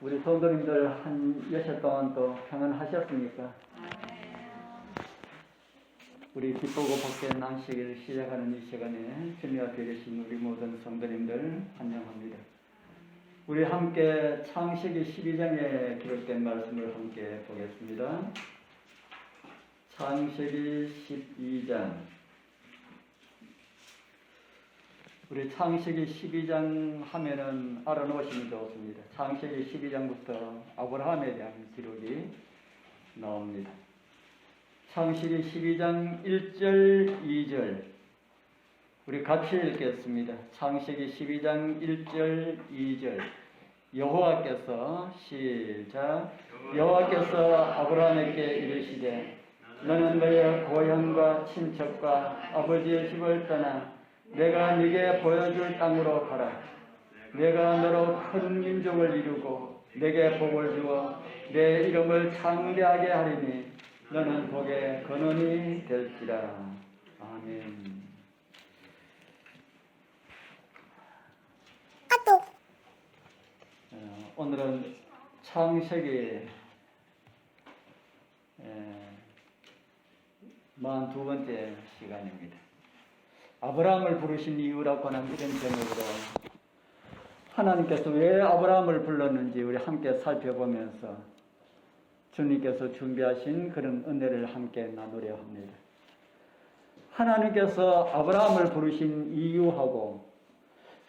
우리 성도님들 한 여섯 동안 또 평안하셨습니까? 우리 기쁘고 복된 안식일을 시작하는 이 시간에 주님 앞에 계신 우리 모든 성도님들 환영합니다. 우리 함께 창세기 12장에 기록된 말씀을 함께 보겠습니다. 창세기 12장. 우리 창세기 12장 하면은 알아놓으시면 좋습니다. 창세기 12장부터 아브라함에 대한 기록이 나옵니다. 창세기 12장 1절, 2절. 우리 같이 읽겠습니다. 창세기 12장 1절, 2절. 여호와께서 시작. 여호와께서 아브라함에게 이르시되 너는 너의 고향과 친척과 아버지의 집을 떠나 내가 네게 보여줄 땅으로 가라. 내가 너로 큰 민족을 이루고 내게 복을 주어 내 이름을 창대하게 하리니 너는 복의 근원이 될지라. 아멘. 오늘은 창세기 42번째 시간입니다. 아브라함을 부르신 이유라고 하는 이런 제목으로 하나님께서 왜 아브라함을 불렀는지 우리 함께 살펴보면서 주님께서 준비하신 그런 은혜를 함께 나누려 합니다. 하나님께서 아브라함을 부르신 이유하고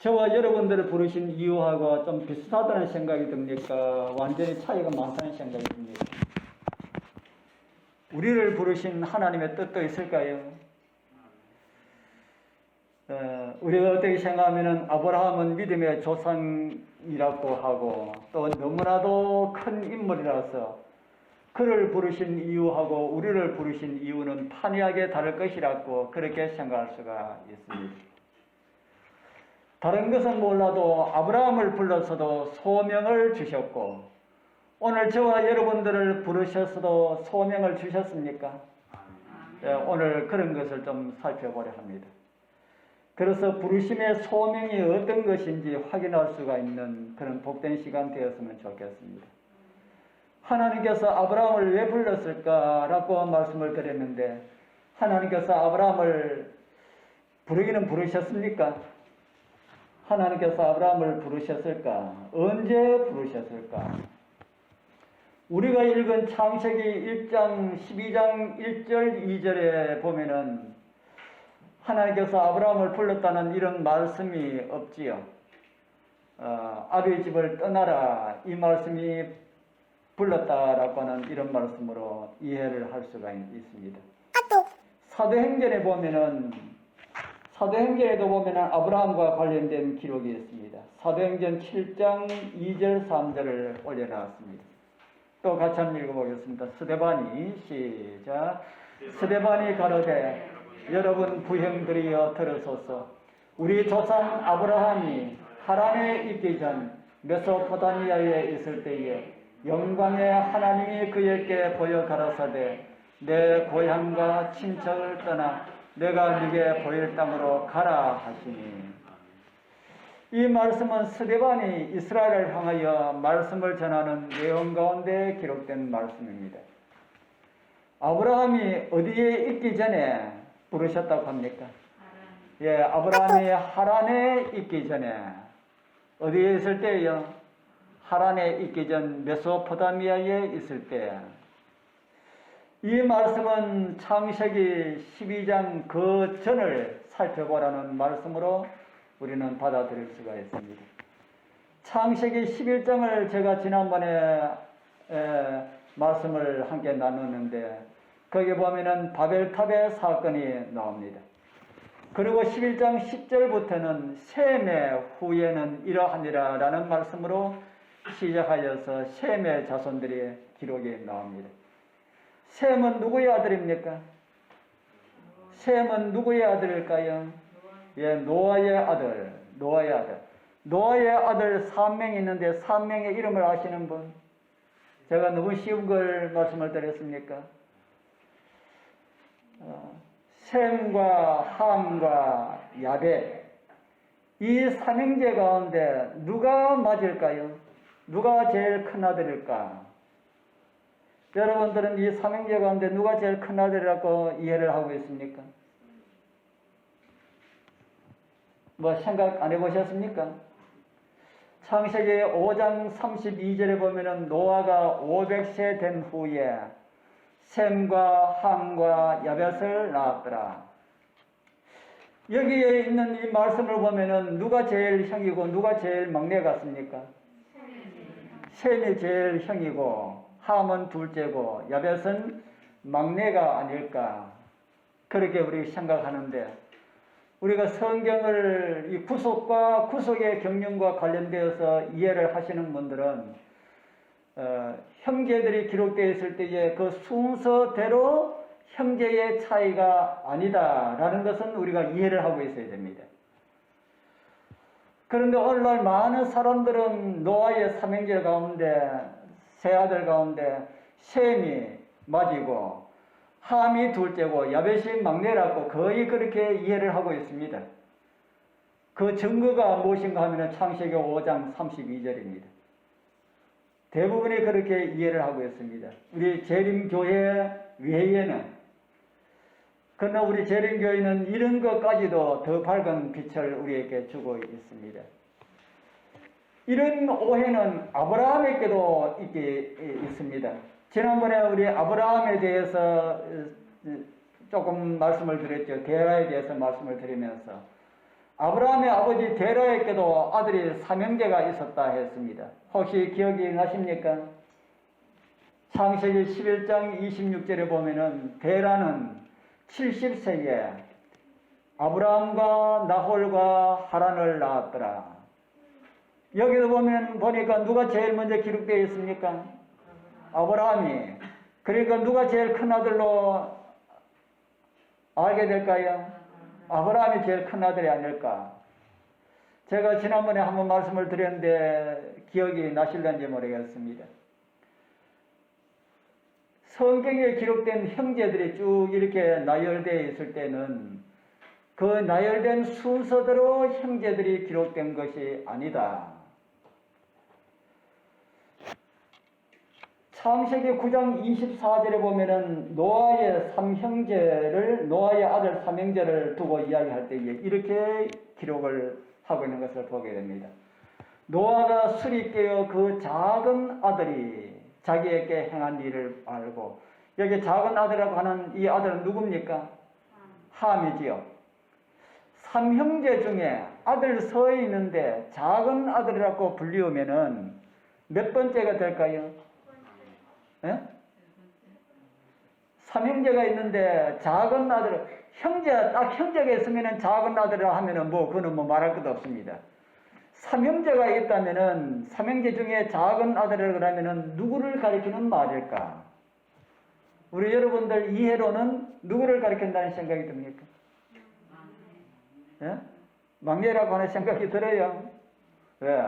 저와 여러분들을 부르신 이유하고 좀 비슷하다는 생각이 듭니까? 완전히 차이가 많다는 생각이 듭니다. 우리를 부르신 하나님의 뜻도 있을까요? 우리가 어떻게 생각하면 아브라함은 믿음의 조상이라고 하고 또 너무나도 큰 인물이라서 그를 부르신 이유하고 우리를 부르신 이유는 판이하게 다를 것이라고 그렇게 생각할 수가 있습니다. 다른 것은 몰라도 아브라함을 불러서도 소명을 주셨고 오늘 저와 여러분들을 부르셔서도 소명을 주셨습니까? 오늘 그런 것을 좀 살펴보려 합니다. 그래서 부르심의 소명이 어떤 것인지 확인할 수가 있는 그런 복된 시간 되었으면 좋겠습니다. 하나님께서 아브라함을 왜 불렀을까라고 말씀을 드렸는데 하나님께서 아브라함을 부르기는 부르셨습니까? 하나님께서 아브라함을 부르셨을까? 언제 부르셨을까? 우리가 읽은 창세기 1장 12장 1절 2절에 보면은 하나님께서 아브라함을 불렀다는 이런 말씀이 없지요. 아비의 집을 떠나라 이 말씀이 불렀다라고 하는 이런 말씀으로 이해를 할 수가 있습니다. 사도행전에 보면은 사도행전에도 보면은 아브라함과 관련된 기록이 있습니다. 사도행전 7장 2절 3절을 올려놨습니다. 또 같이 한번 읽어보겠습니다. 스데반이 시작. 스데반이 가로되 여러분 부형들이여 들으소서. 우리 조상 아브라함이 하란에 있기 전 메소포타미아에 있을 때에 영광의 하나님이 그에게 보여 가라사대 내 고향과 친척을 떠나 내가 네게 보일 땅으로 가라 하시니. 이 말씀은 스데반이 이스라엘을 향하여 말씀을 전하는 내용 가운데 기록된 말씀입니다. 아브라함이 어디에 있기 전에 부르셨다고 합니까? 아브라함이 하란에 있기 전에 어디에 있을 때요? 하란에 있기 전 메소포타미아에 있을 때. 이 말씀은 창세기 12장 그 전을 살펴보라는 말씀으로 우리는 받아들일 수가 있습니다. 창세기 11장을 제가 지난번에 말씀을 함께 나누는데 거기 보면은 바벨탑의 사건이 나옵니다. 그리고 11장 10절부터는 셈의 후예는 이러하니라 라는 말씀으로 시작하여서 셈의 자손들의 기록이 나옵니다. 셈은 누구의 아들입니까? 셈은 누구의 아들일까요? 노아의 아들. 노아의 아들 3명이 있는데 3명의 이름을 아시는 분? 제가 너무 쉬운 걸 말씀을 드렸습니까? 셈과 함과 야벳 이 삼형제 가운데 누가 맞을까요? 누가 제일 큰 아들일까? 여러분들은 이 삼형제 가운데 누가 제일 큰 아들이라고 이해를 하고 있습니까? 뭐 생각 안 해보셨습니까? 창세기 5장 32절에 보면은 노아가 500세 된 후에 셈과 함과 야벳을 낳았더라. 여기에 있는 이 말씀을 보면은 누가 제일 형이고 누가 제일 막내 같습니까? 셈이 제일 형이고 함은 둘째고 야벳은 막내가 아닐까, 그렇게 우리 생각하는데, 우리가 성경을 이 구속과 구속의 경륜과 관련되어서 이해를 하시는 분들은 형제들이 기록되어 있을 때에 그 순서대로 형제의 차이가 아니다라는 것은 우리가 이해를 하고 있어야 됩니다. 그런데 오늘날 많은 사람들은 노아의 삼형제 가운데 세 아들 가운데 셈이 맞이고 함이 둘째고 야벳이 막내라고 거의 그렇게 이해를 하고 있습니다. 그 증거가 무엇인가 하면 창세기 5장 32절입니다. 대부분이 그렇게 이해를 하고 있습니다. 우리 재림교회 외에는, 그러나 우리 재림교회는 이런 것까지도 더 밝은 빛을 우리에게 주고 있습니다. 이런 오해는 아브라함에게도 있습니다. 지난번에 우리 아브라함에 대해서 조금 말씀을 드렸죠. 데라에 대해서 말씀을 드리면서 아브라함의 아버지 데라에게도 아들이 삼형제가 있었다 했습니다. 혹시 기억이 나십니까? 창세기 11장 26절에 보면은 데라는 70세에 아브라함과 나홀과 하란을 낳았더라. 여기도 보니까 누가 제일 먼저 기록되어 있습니까? 아브라함이. 그러니까 누가 제일 큰 아들로 알게 될까요? 아브라함이 제일 큰 아들이 아닐까. 제가 지난번에 한번 말씀을 드렸는데 기억이 나실런지 모르겠습니다. 성경에 기록된 형제들이 쭉 이렇게 나열되어 있을 때는 그 나열된 순서대로 형제들이 기록된 것이 아니다. 창세기 9장 24절에 보면은 노아의 아들 삼형제를 두고 이야기할 때에 이렇게 기록을 하고 있는 것을 보게 됩니다. 노아가 술이 깨어 그 작은 아들이 자기에게 행한 일을 알고, 여기 작은 아들이라고 하는 이 아들은 누굽니까? 함이지요. 삼형제 중에 아들 서에 있는데 작은 아들이라고 불리우면은 몇 번째가 될까요? 예? 삼형제가 있는데 작은 아들, 딱 형제가 있으면은 작은 아들이라 하면은 그거는 말할 것도 없습니다. 삼형제가 있다면은 삼형제 중에 작은 아들이라고 하면은 누구를 가리키는 말일까? 우리 여러분들 이해로는 누구를 가리킨다는 생각이 듭니까? 예? 막내라고 하는 생각이 들어요. 왜?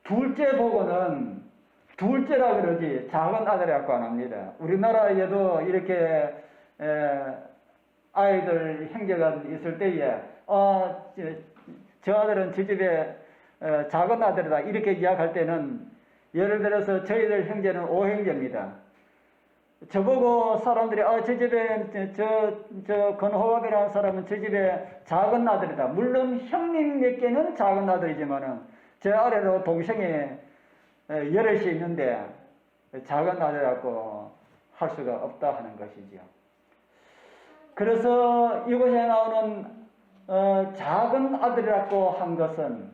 둘째 보고는 둘째라 그러지 작은 아들이라고 안 합니다. 우리나라에도 이렇게 아이들 형제가 있을 때에 저 아들은 저 집에 작은 아들이다 이렇게 이야기할 때는, 예를 들어서 저희들 형제는 5형제입니다. 저보고 사람들이 저 집에 저 건호갑이라는 사람은 저 집에 작은 아들이다. 물론 형님 몇 개는 작은 아들이지만은 저 아래로 동생이 여럿이 있는데 작은 아들이라고 할 수가 없다 하는 것이죠. 그래서 이곳에 나오는 작은 아들이라고 한 것은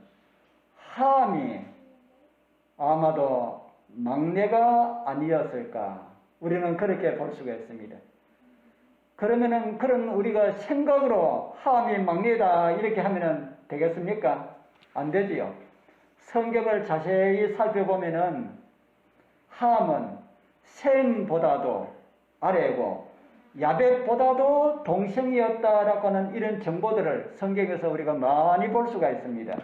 함이 아마도 막내가 아니었을까, 우리는 그렇게 볼 수가 있습니다. 그러면은 그런 우리가 생각으로 함이 막내다 이렇게 하면은 되겠습니까? 안 되지요. 성경을 자세히 살펴보면은 함은 셈보다도 아래고 야벳보다도 동생이었다라고 하는 이런 정보들을 성경에서 우리가 많이 볼 수가 있습니다.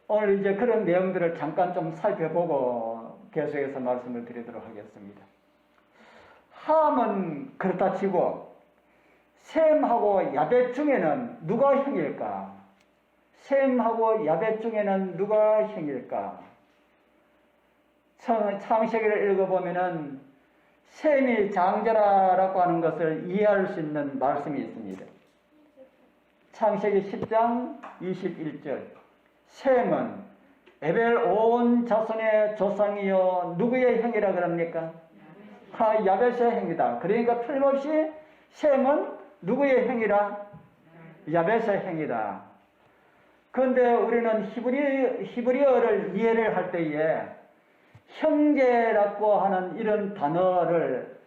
오늘 이제 그런 내용들을 잠깐 좀 살펴보고 계속해서 말씀을 드리도록 하겠습니다. 함은 그렇다 치고 셈하고 야벳 중에는 누가 형일까? 셈하고 야벳 중에는 누가 형일까? 창세기를 읽어보면은 셈이 장자라고 하는 것을 이해할 수 있는 말씀이 있습니다. 창세기 10장 21절. 셈은 에벨 온 자손의 조상이요 누구의 형이라 그럽니까? 야벳의 형이다. 그러니까 틀림없이 셈은 누구의 형이라? 야벳의 형이다. 그런데 우리는 히브리어를 이해를 할 때에 형제라고 하는 이런 단어를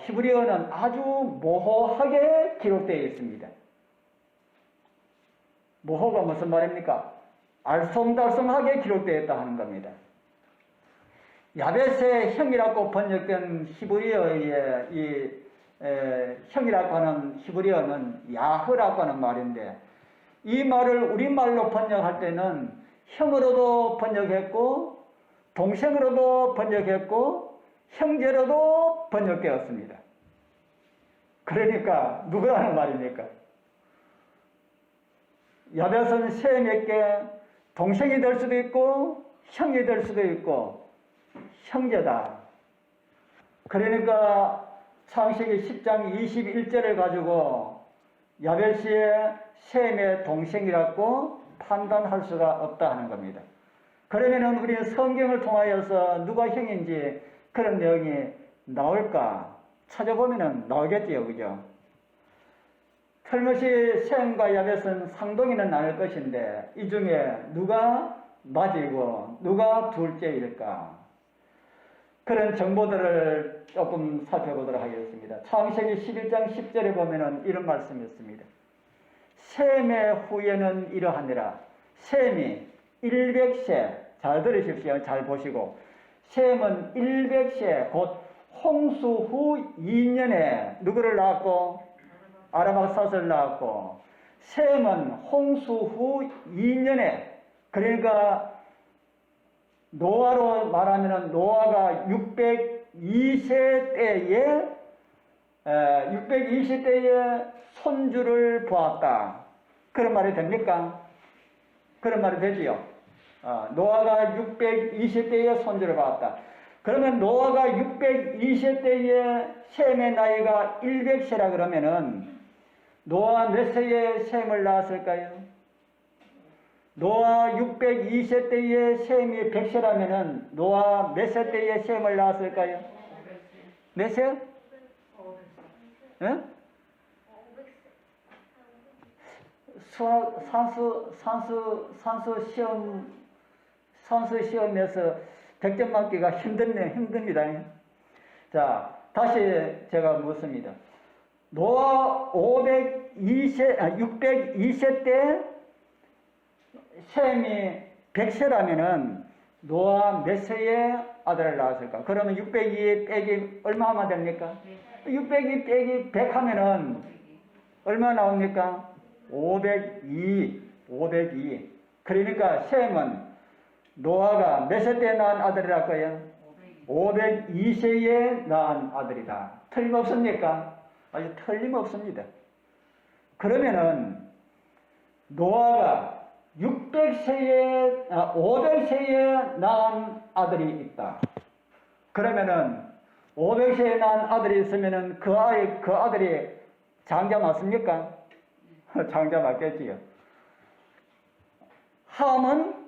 히브리어는 아주 모호하게 기록되어 있습니다. 모호가 무슨 말입니까? 알쏭달쏭하게 기록되어 있다 하는 겁니다. 야벳의 형이라고 번역된 히브리어의 형이라고 하는 히브리어는 야흐라고 하는 말인데, 이 말을 우리말로 번역할 때는 형으로도 번역했고 동생으로도 번역했고 형제로도 번역되었습니다. 그러니까 누구라는 말입니까? 야벳은 셈에게 동생이 될 수도 있고 형이 될 수도 있고 형제다. 그러니까 창세기 10장 21절을 가지고 야벳이 셈의 동생이라고 판단할 수가 없다 하는 겁니다. 그러면은 우리는 성경을 통하여서 누가 형인지 그런 내용이 나올까? 찾아보면은 나오겠지요, 그죠? 틀림없이 셈과 야벳은 상동이는 나눌 것인데 이 중에 누가 맞이고 누가 둘째일까? 그런 정보들을 조금 살펴보도록 하겠습니다. 창세기 11장 10절에 보면은 이런 말씀이 있습니다. 셈의 후예는 이러하니라. 셈이 100세, 잘 들으십시오. 잘 보시고. 셈은 100세, 곧 홍수 후 2년에 누구를 낳았고? 아람악삿을 낳았고, 셈은 홍수 후 2년에, 그러니까 노아로 말하면 노아가 620세때에 손주를 보았다. 그런 말이 됩니까? 그런 말이 되지요. 노아가 620세때에 손주를 보았다. 그러면 노아가 620세때에 셈의 나이가 100세라 그러면은 노아 몇 세에 셈을 낳았을까요? 노아 620세때에 셈이 100세라면은 노아 몇 세 때에 셈을 낳았을까요? 몇 세? 응? 산수 시험에서 100점 맞기가 힘듭니다. 자, 다시 제가 묻습니다. 노아 602세 때 셈이 100세라면은 노아 몇 세에 아들을 낳았을까? 그러면 602 빼기 얼마 하면 됩니까? 602 빼기 100 하면은 얼마 나옵니까? 502. 그러니까 셈은 노아가 몇 세 때 낳은 아들이랄 거예요? 502세에 낳은 아들이다. 틀림없습니까? 아주 틀림없습니다. 그러면은 노아가 500세에 낳은 아들이 있다. 그러면은 500세에 낳은 아들이 있으면은 그 아들이 장자 맞습니까? 장자 맞겠지요. 함은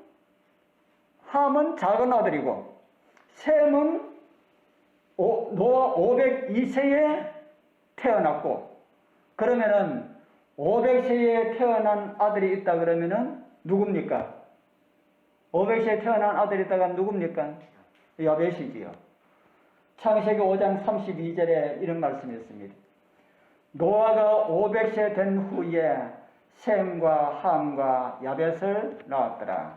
작은 아들이고, 셈은 노아 502세에 태어났고, 그러면은 500세에 태어난 아들이 있다 그러면은 누굽니까? 500세에 태어난 아들이 있다가 누굽니까? 야벳이지요. 창세기 5장 32절에 이런 말씀이 있습니다. 노아가 500세 된 후에 셈과 함과 야벳을 낳았더라.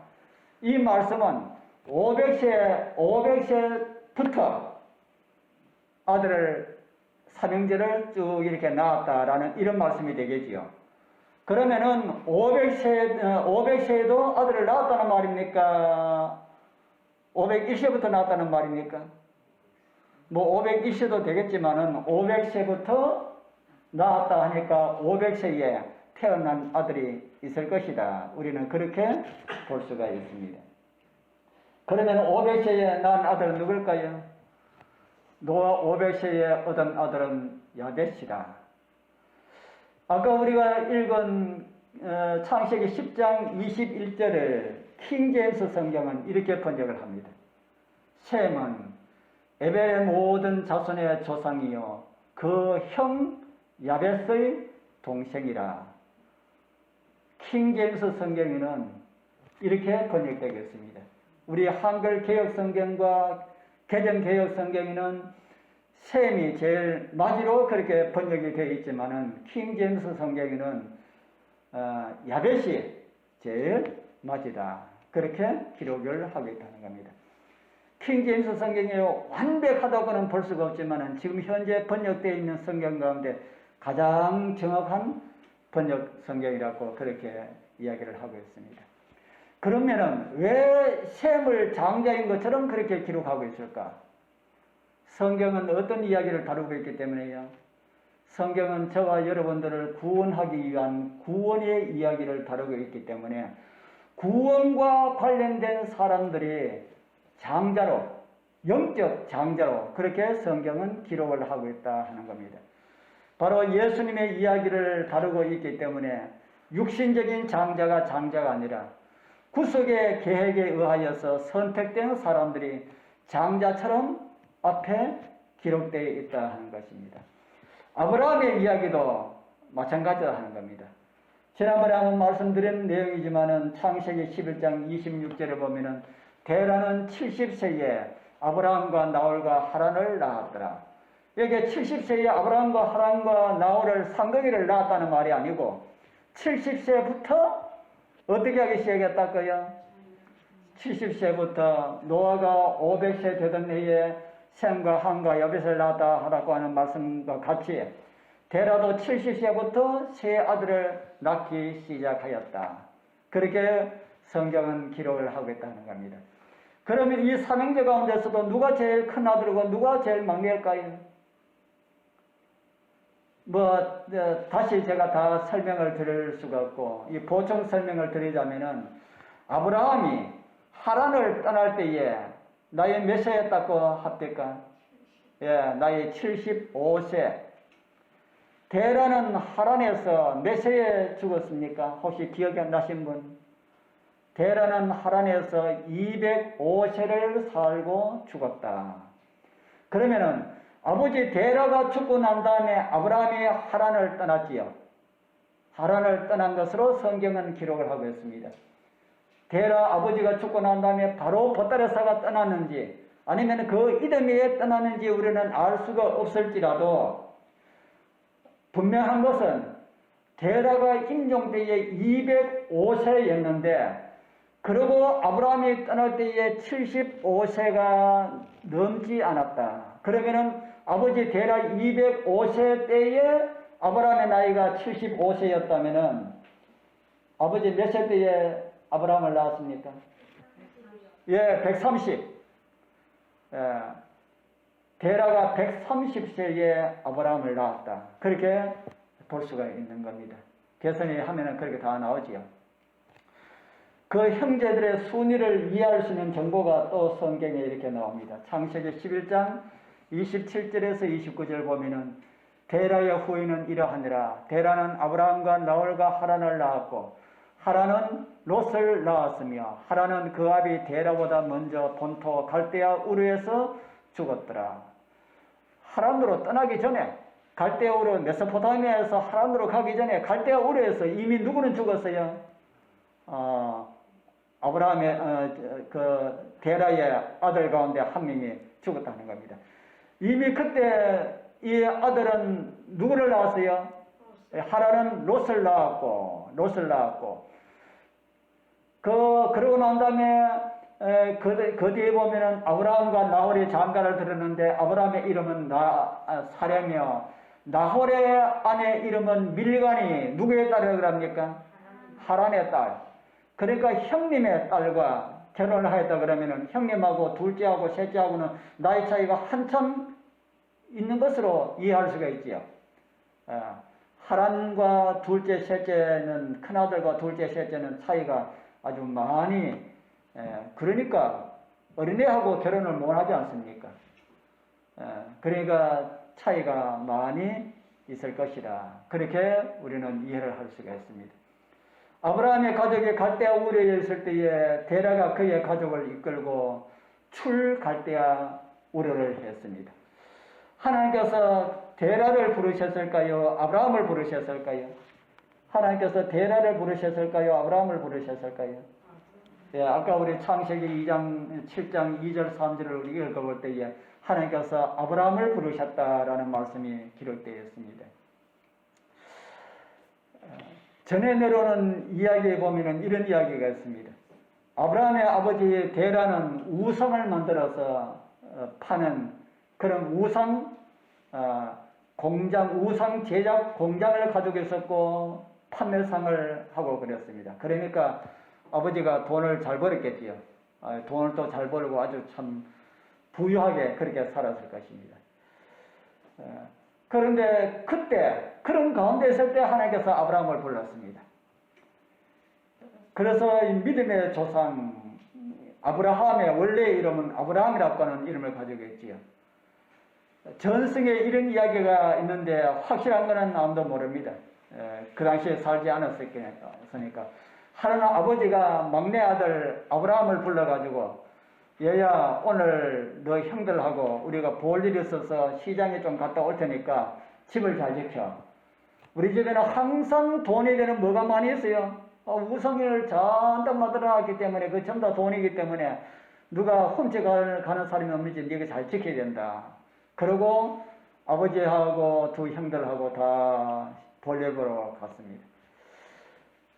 이 말씀은 500세부터 아들을 삼형제를 쭉 이렇게 낳았다라는 이런 말씀이 되겠지요. 그러면은 500세에도 아들을 낳았다는 말입니까? 501세부터 낳았다는 말입니까? 뭐 501세도 되겠지만은 500세부터 낳았다 하니까 500세에 태어난 아들이 있을 것이다. 우리는 그렇게 볼 수가 있습니다. 그러면 500세에 낳은 아들은 누굴까요? 노아 500세에 얻은 아들은 야벳이다. 아까 우리가 읽은 창세기 10장 21절을 킹제임스 성경은 이렇게 번역을 합니다. 셈은 에벨의 모든 자손의 조상이요 그 형 야벳의 동생이라. 킹제임스 성경에는 이렇게 번역되겠습니다. 우리 한글 개역 성경과 개정 개역 성경에는 셈이 제일 맞이로 그렇게 번역이 되어 있지만은 킹제임스 성경에는 야벳이 제일 맞이다. 그렇게 기록을 하고 있다는 겁니다. 킹제임스 성경이 완벽하다고는 볼 수가 없지만은 지금 현재 번역되어 있는 성경 가운데 가장 정확한 번역 성경이라고 그렇게 이야기를 하고 있습니다. 그러면은 왜 셈을 장자인 것처럼 그렇게 기록하고 있을까? 성경은 어떤 이야기를 다루고 있기 때문에요. 성경은 저와 여러분들을 구원하기 위한 구원의 이야기를 다루고 있기 때문에 구원과 관련된 사람들이 장자로, 영적 장자로 그렇게 성경은 기록을 하고 있다 하는 겁니다. 바로 예수님의 이야기를 다루고 있기 때문에 육신적인 장자가 장자가 아니라 구속의 계획에 의하여서 선택된 사람들이 장자처럼 앞에 기록되어 있다 하는 것입니다. 아브라함의 이야기도 마찬가지다 하는 겁니다. 지난번에 한번 말씀드린 내용이지만은 창세기 11장 26절에 보면은 데라는 70세에 아브라함과 나홀과 하란을 낳았더라. 여기에 70세에 아브라함과 하란과 나홀을 상거기를 낳았다는 말이 아니고 70세부터 어떻게 하기 시작했다고요? 70세부터 노아가 500세 되던 해에 셈과 함과 야벳을 낳았다 하라고 하는 말씀과 같이 데라도 70세부터 세 아들을 낳기 시작하였다. 그렇게 성경은 기록을 하고 있다는 겁니다. 그러면 이 삼형제 가운데서도 누가 제일 큰 아들이고 누가 제일 막내일까요? 다시 제가 다 설명을 드릴 수가 없고, 이 보충 설명을 드리자면은, 아브라함이 하란을 떠날 때에, 나이 몇 세였다고 합니까? 예, 나이 75세. 데라는 하란에서 몇 세에 죽었습니까? 혹시 기억이 안 나신 분? 데라는 하란에서 205세를 살고 죽었다. 그러면은, 아버지 데라가 죽고 난 다음에 아브라함이 하란을 떠났지요. 하란을 떠난 것으로 성경은 기록을 하고 있습니다. 데라 아버지가 죽고 난 다음에 바로 보따레사가 떠났는지 아니면 그 이듬해에 떠났는지 우리는 알 수가 없을지라도 분명한 것은 데라가 임종 때에 205세였는데 그리고 아브라함이 떠날 때에 75세가 넘지 않았다. 그러면은 아버지 데라 205세 때에 아브라함의 나이가 75세였다면은 아버지 몇 세 때에 아브라함을 낳았습니까? 예, 130. 예, 데라가 130세에 아브라함을 낳았다. 그렇게 볼 수가 있는 겁니다. 계산이 하면은 그렇게 다 나오지요. 그 형제들의 순위를 이해할 수 있는 정보가 또 성경에 이렇게 나옵니다. 창세기 11장 27절에서 29절 보면은 데라의 후인은 이러하니라. 데라는 아브라함과 나홀과 하란을 낳았고 하란은 롯을 낳았으며 하란은 그 아비 데라보다 먼저 본토 갈대아 우르에서 죽었더라. 하란으로 떠나기 전에 갈대아 우르 메소포타미아에서 하란으로 가기 전에 갈대아 우르에서 이미 누구는 죽었어요? 아브라함의 그 데라의 아들 가운데 한 명이 죽었다는 겁니다. 이미 그때 이 아들은 누구를 낳았어요? 하란은 롯을 낳았고 그러고 난 다음에 그 뒤에 보면은 아브라함과 나홀이 장가를 들었는데 아브라함의 이름은 사레며 나홀의 아내 이름은 밀간이 누구의 딸이라고 합니까? 하란의 딸. 그러니까 형님의 딸과 결혼을 하였다 그러면은 형님하고 둘째하고 셋째하고는 나이 차이가 한참 있는 것으로 이해할 수가 있지요. 하란과 둘째, 셋째는, 큰아들과 둘째, 셋째는 차이가 아주 많이, 그러니까 어린애하고 결혼을 못 하지 않습니까? 그러니까 차이가 많이 있을 것이다. 그렇게 우리는 이해를 할 수가 있습니다. 아브라함의 가족이 갈대아 우르에 있을 때에 데라가 그의 가족을 이끌고 출 갈대아 우르를 했습니다. 하나님께서 데라를 부르셨을까요? 아브라함을 부르셨을까요? 하나님께서 데라를 부르셨을까요? 아브라함을 부르셨을까요? 예, 아까 우리 창세기 2장, 7장 2절 3절을 우리 읽어볼 때에 하나님께서 아브라함을 부르셨다라는 말씀이 기록되어 있습니다. 전에 내려오는 이야기에 보면 이런 이야기가 있습니다. 아브라함의 아버지 데라는 우상을 만들어서 파는 그런 우상 공장, 우상 제작 공장을 가지고 있었고 판매상을 하고 그랬습니다. 그러니까 아버지가 돈을 잘 벌었겠지요. 돈을 또 잘 벌고 아주 참 부유하게 그렇게 살았을 것입니다. 그런데 그때 그런 가운데 있을 때 하나님께서 아브라함을 불렀습니다. 그래서 이 믿음의 조상 아브라함의 원래 이름은 아브라함이라고 하는 이름을 가지고 있지요. 전승에 이런 이야기가 있는데 확실한 것은 아무도 모릅니다. 그 당시에 살지 않았으니까. 하나님 아버지가 막내 아들 아브라함을 불러가지고 얘야 오늘 너 형들하고 우리가 볼 일이 있어서 시장에 좀 갔다 올 테니까 집을 잘 지켜. 우리 집에는 항상 돈이 되는 뭐가 많이 있어요. 우상을 잔뜩 만들어놨기 때문에 그 전부 다 돈이기 때문에 누가 훔쳐가는 사람이 없는지 네가 잘 지켜야 된다. 그러고 아버지하고 두 형들하고 다 볼일보러 갔습니다.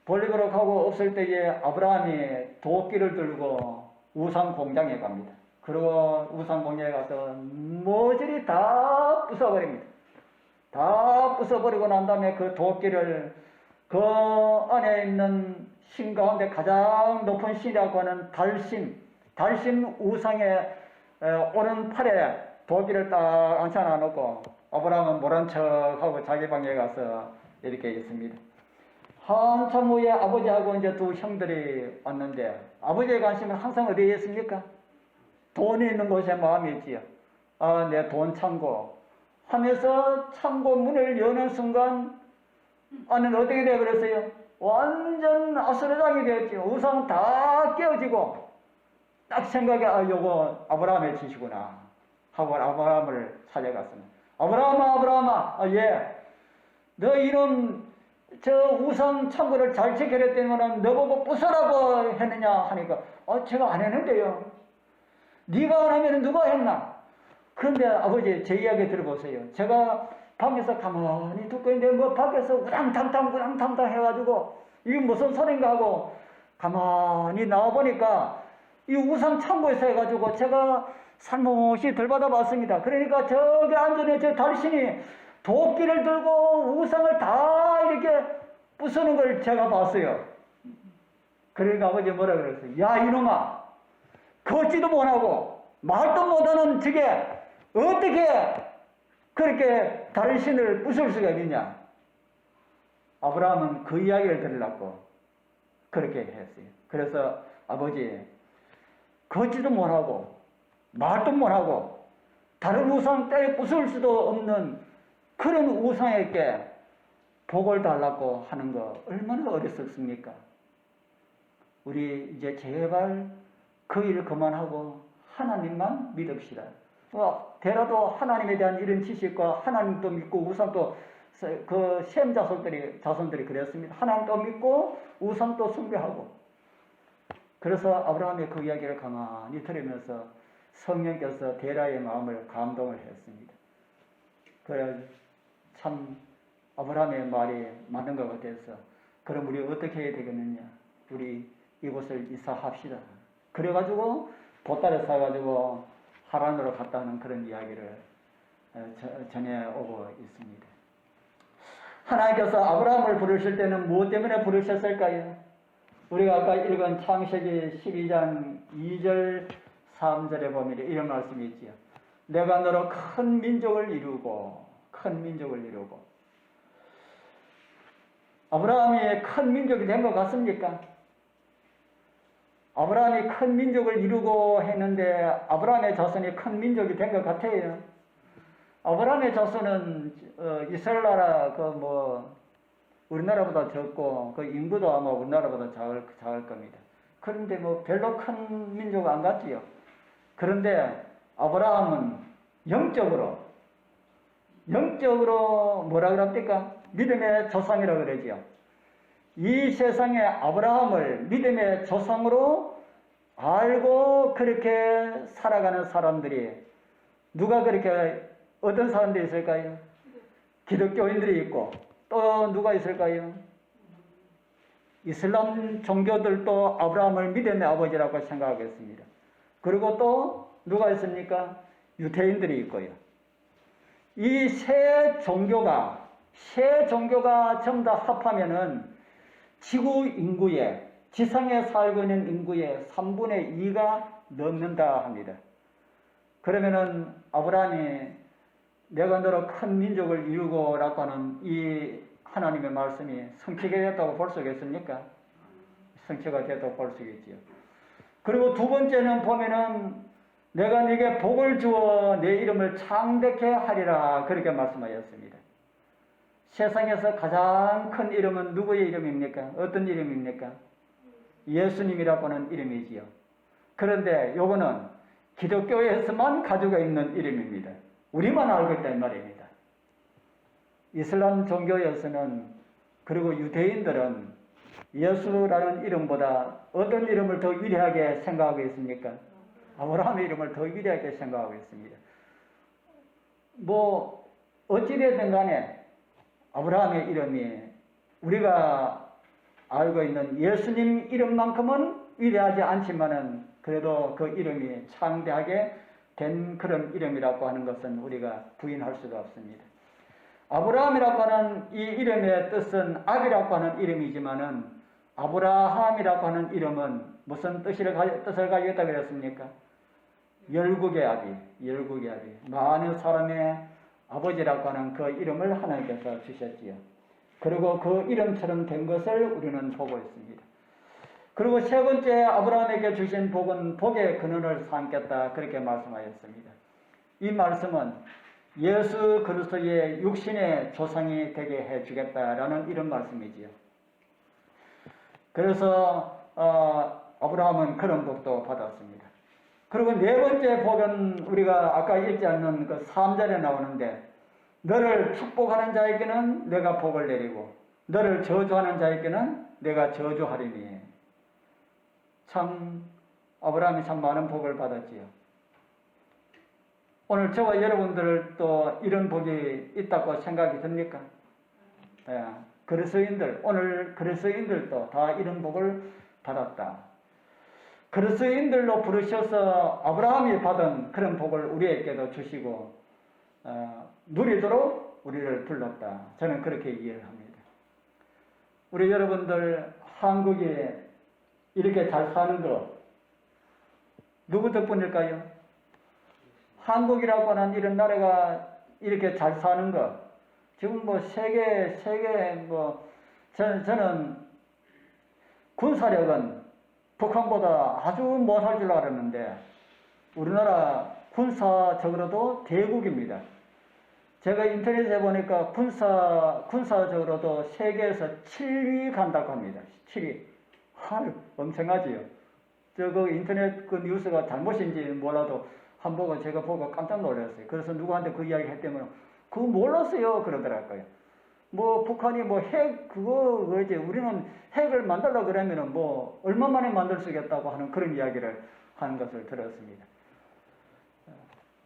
볼일보러 가고 없을 때에 아브라함이 도끼를 들고 우상 공장에 갑니다. 그리고 우상 공장에 가서 모조리 다 부숴버립니다. 다 부숴버리고 난 다음에 그 도끼를 그 안에 있는 신 가운데 가장 높은 신이라고 하는 달신 우상의 오른팔에 도끼를 딱 앉혀놔 놓고 아브라함은 모른 척하고 자기 방에 가서 이렇게 있습니다. 한참 후에 아버지하고 이제 두 형들이 왔는데 아버지의 관심은 항상 어디에 있습니까? 돈이 있는 곳에 마음이 있지요. 내 돈 창고 하면서 창고 문을 여는 순간 안은 어떻게 되어버렸어요? 완전 아수라장이 되었지요. 우상 다 깨어지고 딱 생각이 요거 아브라함의 짓이구나 하고 아브라함을 찾아갔습니다. 아브라함아 예, 너 이런 저 우상 창고를 잘 지켜냈더니만 너보고 부숴라고 했느냐 하니까 제가 안 했는데요. 네가 안 하면 누가 했나? 그런데 아버지 제 이야기 들어보세요. 제가 방에서 가만히 듣고 있는데 뭐 밖에서 우당탕탕 해가지고 이게 무슨 소린가 하고 가만히 나와보니까 이 우상 창고에서 해가지고 제가 살못이 들받아 봤습니다. 그러니까 저기 앉은 저 달신이 도끼를 들고 우상을 다 이렇게 부수는 걸 제가 봤어요. 그러니까 아버지 뭐라 그랬어요? 야 이놈아, 걷지도 못하고 말도 못하는 저게 어떻게 그렇게 다른 신을 부술 수가 있느냐? 아브라함은 그 이야기를 들으려고 그렇게 했어요. 그래서 아버지, 걷지도 못하고 말도 못하고 다른 우상 때에 부술 수도 없는 그런 우상에게 복을 달라고 하는 거 얼마나 어렸었습니까? 우리 이제 제발 그 일을 그만하고 하나님만 믿읍시다. 데라도 하나님에 대한 이런 지식과 하나님도 믿고 우상도 그 셈 자손들이 그랬습니다. 하나님도 믿고 우상도 숭배하고. 그래서 아브라함의 그 이야기를 가만히 들으면서 성령께서 데라의 마음을 감동을 했습니다. 그래 참 아브라함의 말이 맞는 것 같아서 그럼 우리 어떻게 해야 되겠느냐? 우리 이곳을 이사합시다. 그래가지고 보따리 사가지고 하란으로 갔다는 그런 이야기를 전해오고 있습니다. 하나님께서 아브라함을 부르실 때는 무엇 때문에 부르셨을까요? 우리가 아까 읽은 창세기 12장 2절 3절에 보면 이런 말씀이 있지요. 내가 너로 큰 민족을 이루고 아브라함이 큰 민족이 된 것 같습니까? 아브라함이 큰 민족을 이루고 했는데 아브라함의 자손이 큰 민족이 된 것 같아요. 아브라함의 자손은 이스라엘 나라 우리나라보다 적고 그 인구도 아마 우리나라보다 작을 겁니다. 그런데 뭐 별로 큰 민족 안 같지요. 그런데 아브라함은 영적으로 뭐라 그럽니까? 믿음의 조상이라고 그러지요. 이 세상에 아브라함을 믿음의 조상으로 알고 그렇게 살아가는 사람들이 누가 그렇게 어떤 사람들이 있을까요? 기독교인들이 있고 또 누가 있을까요? 이슬람 종교들도 아브라함을 믿음의 아버지라고 생각하겠습니다. 그리고 또 누가 있습니까? 유대인들이 있고요. 이 세 종교가 전부 다 합하면은 지구 인구의, 지상에 살고 있는 인구의 3분의 2가 넘는다 합니다. 그러면은 아브라함이 내가 너로 큰 민족을 이루고라고 하는 이 하나님의 말씀이 성취가 됐다고 볼 수 있겠습니까? 성취가 됐다고 볼 수 있겠지요. 그리고 두 번째는 보면은 내가 네게 복을 주어 내 이름을 창대케 하리라 그렇게 말씀하였습니다. 세상에서 가장 큰 이름은 누구의 이름입니까? 어떤 이름입니까? 예수님이라고 하는 이름이지요. 그런데 요거는 기독교에서만 가지고 있는 이름입니다. 우리만 알고 있다는 말입니다. 이슬람 종교에서는 그리고 유대인들은 예수라는 이름보다 어떤 이름을 더 위대하게 생각하고 있습니까? 아브라함의 이름을 더 위대하게 생각하고 있습니다. 뭐 어찌되든 간에 아브라함의 이름이 우리가 알고 있는 예수님 이름만큼은 위대하지 않지만은 그래도 그 이름이 창대하게 된 그런 이름이라고 하는 것은 우리가 부인할 수가 없습니다. 아브라함이라고 하는 이 이름의 뜻은 압이라고 하는 이름이지만은 아브라함이라고 하는 이름은 무슨 뜻을 가지고 있다고 그랬습니까? 열국의 압이 많은 사람의 아버지라고 하는 그 이름을 하나님께서 주셨지요. 그리고 그 이름처럼 된 것을 우리는 보고 있습니다. 그리고 세 번째 아브라함에게 주신 복은 복의 근원을 삼겠다 그렇게 말씀하였습니다. 이 말씀은 예수 그리스도의 육신의 조상이 되게 해주겠다라는 이런 말씀이지요. 그래서 아브라함은 그런 복도 받았습니다. 그리고 네 번째 복은 우리가 아까 읽지 않는 그 3절에 나오는데 너를 축복하는 자에게는 내가 복을 내리고 너를 저주하는 자에게는 내가 저주하리니. 참 아브라함이 참 많은 복을 받았지요. 오늘 저와 여러분들도 이런 복이 있다고 생각이 듭니까? 예, 오늘 그리스도인들도 다 이런 복을 받았다. 그리스도인들로 부르셔서 아브라함이 받은 그런 복을 우리에게도 주시고 누리도록 우리를 불렀다. 저는 그렇게 이해를 합니다. 우리 여러분들 한국이 이렇게 잘 사는 거 누구 덕분일까요? 한국이라고 하는 이런 나라가 이렇게 잘 사는 거 지금 뭐 저는 군사력은 북한보다 아주 못할 줄 알았는데 우리나라 군사적으로도 대국입니다. 제가 인터넷에 보니까 군사적으로도 세계에서 7위 간다고 합니다. 7위. 엄청하지요. 그 인터넷 그 뉴스가 잘못인지 몰라도 한 번 제가 보고 깜짝 놀랐어요. 그래서 누구한테 그 이야기 했더니 그거 몰랐어요 그러더라고요. 뭐 북한이 뭐지 우리는 핵을 만들려고 그러면은 뭐 얼마 만에 만들 수 있겠다고 하는 그런 이야기를 하는 것을 들었습니다.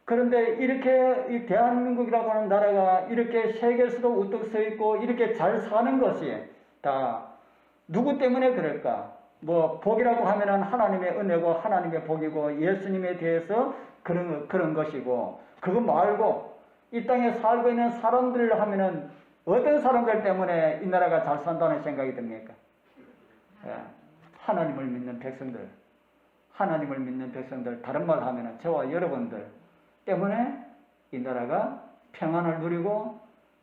그런데 이렇게 이 대한민국이라고 하는 나라가 이렇게 세계에서도 우뚝 서 있고 이렇게 잘 사는 것이 다 누구 때문에 그럴까? 뭐 복이라고 하면은 하나님의 은혜고 하나님의 복이고 예수님에 대해서 그런 것이고 그거 말고 이 땅에 살고 있는 사람들을 하면은 어떤 사람들 때문에 이 나라가 잘 산다는 생각이 듭니까? 하나님을 믿는 백성들, 다른 말 하면은 저와 여러분들 때문에 이 나라가 평안을 누리고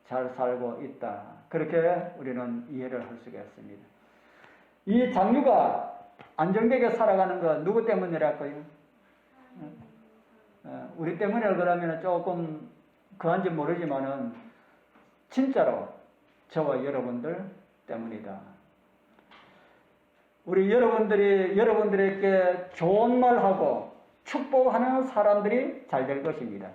잘 살고 있다. 그렇게 우리는 이해를 할 수가 있습니다. 이 장유가 안정되게 살아가는 거 누구 때문이랄까요? 우리 때문에 그러면 조금 그한지 모르지만은 진짜로 저와 여러분들 때문이다. 우리 여러분들에게 좋은 말하고 축복하는 사람들이 잘 될 것입니다.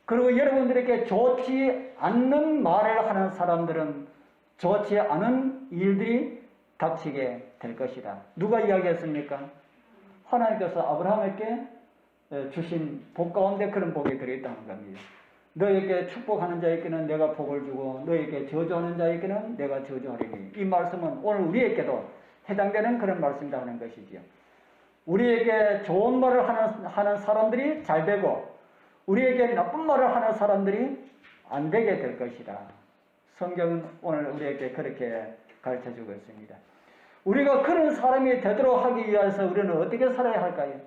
그리고 여러분들에게 좋지 않는 말을 하는 사람들은 좋지 않은 일들이 닥치게 될 것이다. 누가 이야기했습니까? 하나님께서 아브라함에게 주신 복 가운데 그런 복이 들어있다는 겁니다. 너에게 축복하는 자에게는 내가 복을 주고 너에게 저주하는 자에게는 내가 저주하리니. 이 말씀은 오늘 우리에게도 해당되는 그런 말씀이다 하는 것이지요. 우리에게 좋은 말을 하는 사람들이 잘 되고 우리에게 나쁜 말을 하는 사람들이 안 되게 될 것이다. 성경은 오늘 우리에게 그렇게 가르쳐주고 있습니다. 우리가 그런 사람이 되도록 하기 위해서 우리는 어떻게 살아야 할까요?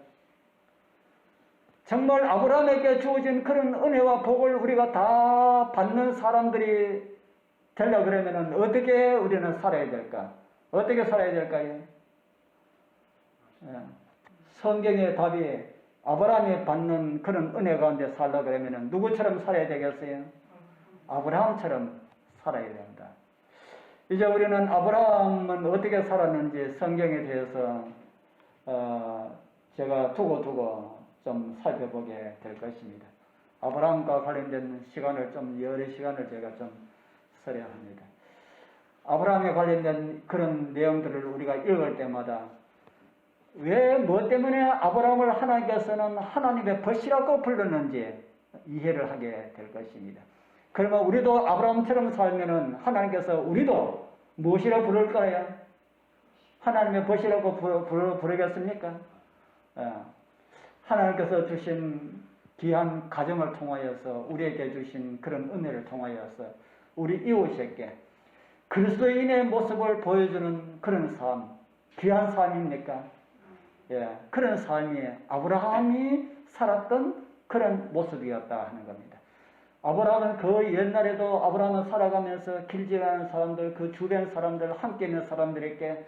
정말 아브라함에게 주어진 그런 은혜와 복을 우리가 다 받는 사람들이 되려고 그러면 어떻게 우리는 살아야 될까? 어떻게 살아야 될까요? 성경의 답이 아브라함이 받는 그런 은혜 가운데 살려고 그러면 누구처럼 살아야 되겠어요? 아브라함처럼 살아야 된다. 이제 우리는 아브라함은 어떻게 살았는지 성경에 대해서 제가 두고 좀 살펴보게 될 것입니다. 아브라함과 관련된 시간을 여러 시간을 제가 좀 써야 합니다. 아브라함에 관련된 그런 내용들을 우리가 읽을 때마다 왜 뭐 때문에 아브라함을 하나님께서는 하나님의 벗이라고 불렀는지 이해를 하게 될 것입니다. 그러면 우리도 아브라함처럼 살면은 하나님께서 우리도 무엇이라 부를까요? 하나님의 벗이라고 부르겠습니까? 하나님께서 주신 귀한 가정을 통하여서 우리에게 주신 그런 은혜를 통하여서 우리 이웃에게 그리스도인의 모습을 보여주는 그런 삶, 귀한 삶입니까? 그런 삶이 아브라함이 살았던 그런 모습이었다 하는 겁니다. 아브라함은 그 옛날에도 아브라함은 살아가면서 길 지나는 사람들, 그 주변 사람들, 함께 있는 사람들에게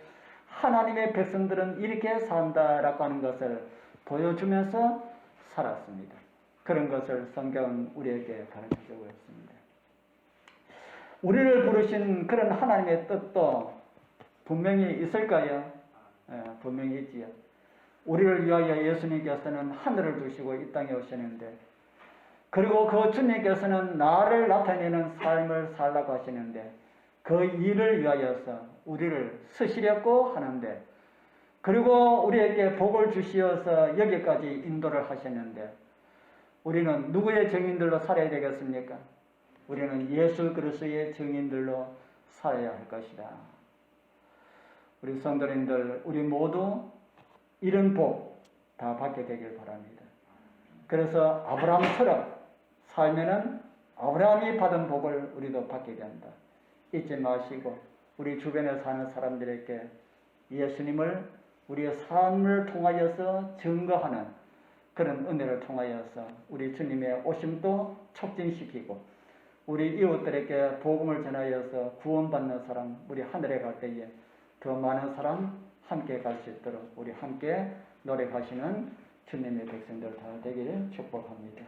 하나님의 백성들은 이렇게 산다라고 하는 것을 보여주면서 살았습니다. 그런 것을 성경은 우리에게 가르쳐주고 있습니다. 우리를 부르신 그런 하나님의 뜻도 분명히 있을까요? 분명히 있지요. 우리를 위하여 예수님께서는 하늘을 두시고 이 땅에 오시는데, 그리고 그 주님께서는 나를 나타내는 삶을 살라고 하시는데, 그 일을 위하여서 우리를 쓰시려고 하는데, 그리고 우리에게 복을 주시어서 여기까지 인도를 하셨는데, 우리는 누구의 증인들로 살아야 되겠습니까? 우리는 예수 그리스도의 증인들로 살아야 할 것이다. 우리 성도님들, 우리 모두 이런 복 다 받게 되길 바랍니다. 그래서 아브라함처럼 살면은 아브라함이 받은 복을 우리도 받게 된다. 잊지 마시고 우리 주변에 사는 사람들에게 예수님을 우리의 삶을 통하여서 증거하는 그런 은혜를 통하여서 우리 주님의 오심도 촉진시키고 우리 이웃들에게 복음을 전하여서 구원받는 사람, 우리 하늘에 갈 때에 더 많은 사람 함께 갈 수 있도록 우리 함께 노력하시는 주님의 백성들 다 되기를 축복합니다.